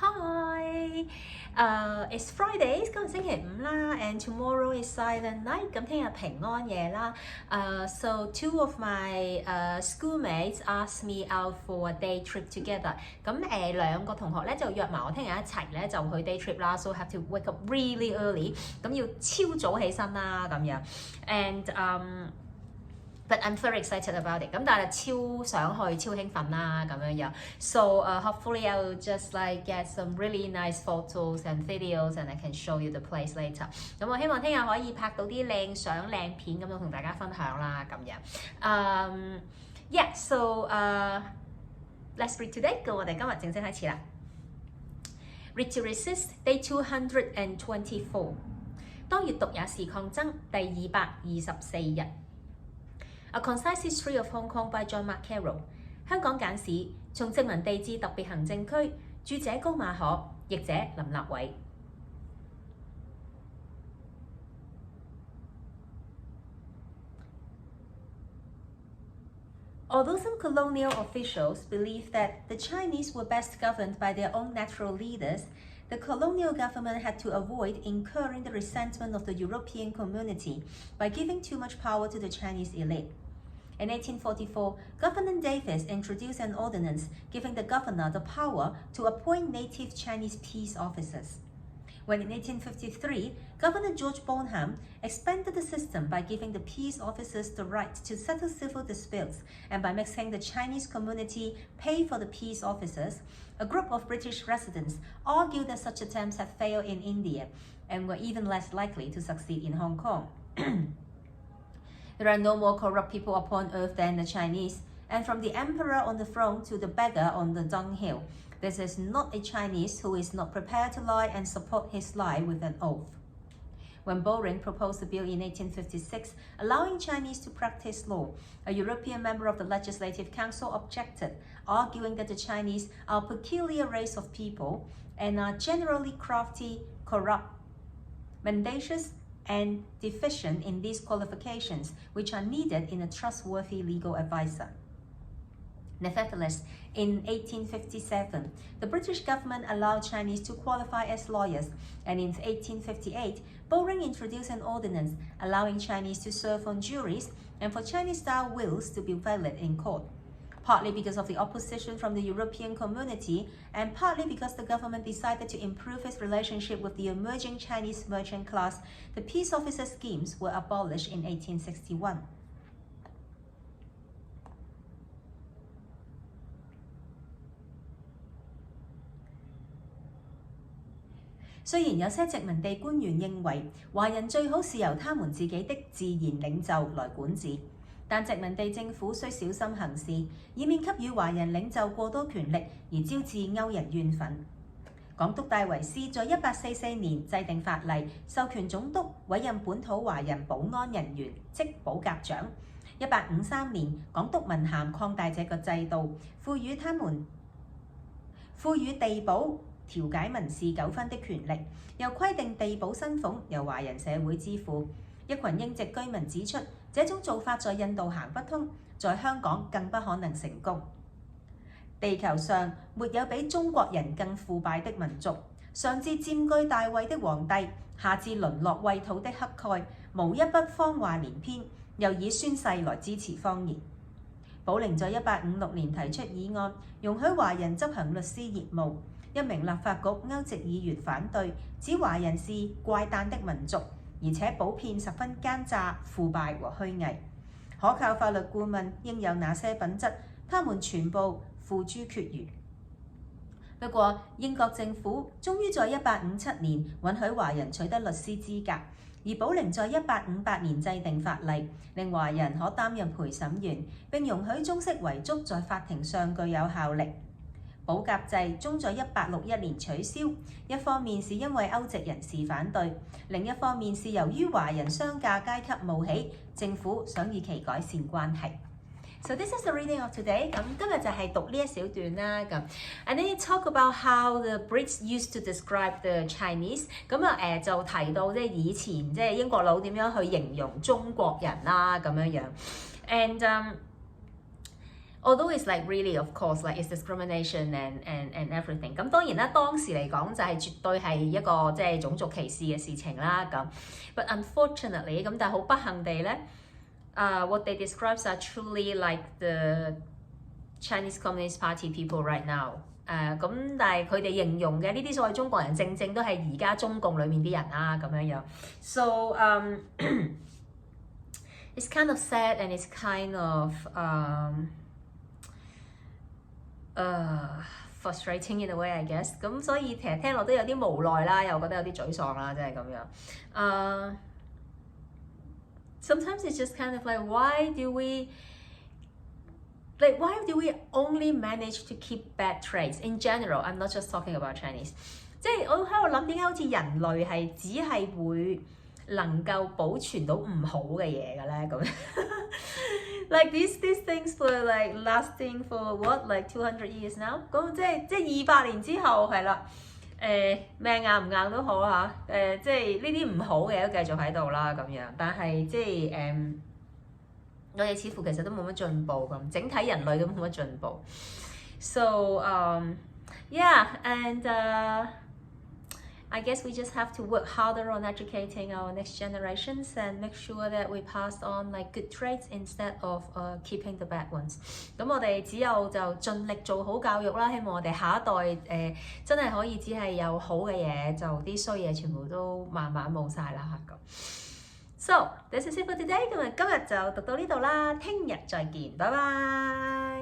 Hi， it's Friday， 今日星期五啦 ，and tomorrow is Silent Night， 咁聽日平安夜啦。So two of my schoolmates asked me out for a day trip together。咁兩個同學咧就約埋我聽日一齊咧就去 day trip啦。So have to wake up really early， 咁要超早起身啦咁樣。And but I'm very excited about it。咁但係超想去，超興奮啦咁樣樣。So hopefully I will just like get some really nice photos and videos and I can show you the place later。咁我希望聽日可以拍到啲靚相靚片咁樣同大家分享啦咁樣。Yeah, so let's read today。咁我哋今日正式開始啦。Read to Resist Day 224。當閱讀也是抗爭第224日。A Concise History of Hong Kong by John Carroll。 香港簡史從殖民地至特別行政區，著者高馬可，譯者林立偉。Although some colonial officials believed that the Chinese were best governed by their own natural leaders, the colonial government had to avoid incurring the resentment of the European community by giving too much power to the Chinese elite. In 1844, Governor Davis introduced an ordinance giving the governor the power to appoint native Chinese peace officers. When in 1853, Governor George Bonham expanded the system by giving the peace officers the right to settle civil disputes and by making the Chinese community pay for the peace officers, a group of British residents argued that such attempts had failed in India and were even less likely to succeed in Hong Kong. There are no more corrupt people upon earth than the Chinese, and from the emperor on the throne to the beggar on the dunghill, there is not a Chinese who is not prepared to lie and support his lie with an oath. When Bowring proposed a bill in 1856 allowing Chinese to practice law, a European member of the Legislative Council objected, arguing that the Chinese are a peculiar race of people and are generally crafty, corrupt, mendacious, and deficient in these qualifications, which are needed in a trustworthy legal advisor. Nevertheless, in 1857, the British government allowed Chinese to qualify as lawyers, and in 1858, Bowring introduced an ordinance allowing Chinese to serve on juries and for Chinese-style wills to be valid in court. Partly because of the opposition from the European community, and partly because the government decided to improve its relationship with the emerging Chinese merchant class, the peace officer schemes were abolished in 1861. "雖然有些殖民地官員認為華人最好是由他們自己的自然領袖來管治，但殖民地政府需小心行事，以免給予華人領袖過多權力而招致歐人怨憤。港督戴維斯在1844年制定法例，授權總督委任本土華人保安人員，即保甲長。1853年，港督文咸擴大這個制度，賦予地保調解民事糾紛的權力，又規定地保薪俸由華人社會支付。一群英籍居民指出，這種做法在印度行不通，在香港更不可能成功。地球上沒有比中國人更腐敗的民族，上至佔據大位的皇帝，下至淪落畏土的乞丐，無一不謊話連篇，又以宣誓來支持謊言。寶寧在1856年提出議案，容許華人執行律師業務。一名立法局歐籍議員反對，指華人是怪誕的民族，而且普遍十分奸詐、腐敗和虛偽。可靠法律顧問應有哪些品質？他們全部付諸闕如。不過，英國政府終於在1857年允許華人取得律師資格，而寶寧在1858年制定法例，令華人可擔任陪審員，並容許中式遺囑在法庭上具有效力。保甲制終在1861年取消，一方面是因為歐籍人士反對，另一方面是由於華人商價階級冒起，政府想與其改善關係。So this is the reading of today。咁今日就係讀呢一小段啦。咁 and then you talk about how the Brits used to describe the Chinese。咁就提到即係以前即係英國佬點樣去形容中國人啦咁樣樣。And although it's like really of course like it's discrimination and everything。咁當然啦，當時嚟講就係絕對係一個即係種族歧視嘅事情啦咁。But unfortunately 咁，但係好不幸地咧，what they describe are truly like the Chinese Communist Party people right now。咁但係佢哋形容嘅呢啲所謂中國人，正正都係而家中共裡面啲人啦咁樣樣。So it's kind of sad and it's kind of frustrating in a way I guess。咁所以其實聽落都有啲無奈啦，又覺得有啲沮喪啦，即係咁樣。Sometimes it's just kind of like why do we only manage to keep bad traits in general? I'm not just talking about Chinese。即係我喺度諗點解好似人類係只係會能夠保存到唔好嘅嘢嘅咧咁。Like these things were like lasting for what like 200 years now。咁即係200年之後係啦。命硬唔硬都好嚇。即係呢啲唔好嘅都繼續喺度啦咁樣。但係即係我哋似乎其實都冇乜進步咁，整體人類都冇乜進步。So yeah, and I guess we just have to work harder on educating our next generations and make sure that we pass on like good traits instead of keeping the bad ones。咁我哋只有就盡力做好教育啦，希望我哋下一代真係可以只係有好嘅嘢，就啲衰嘢全部都慢慢冇晒啦咁。So this is it for today。今日就讀到呢度啦，聽日再見，拜拜。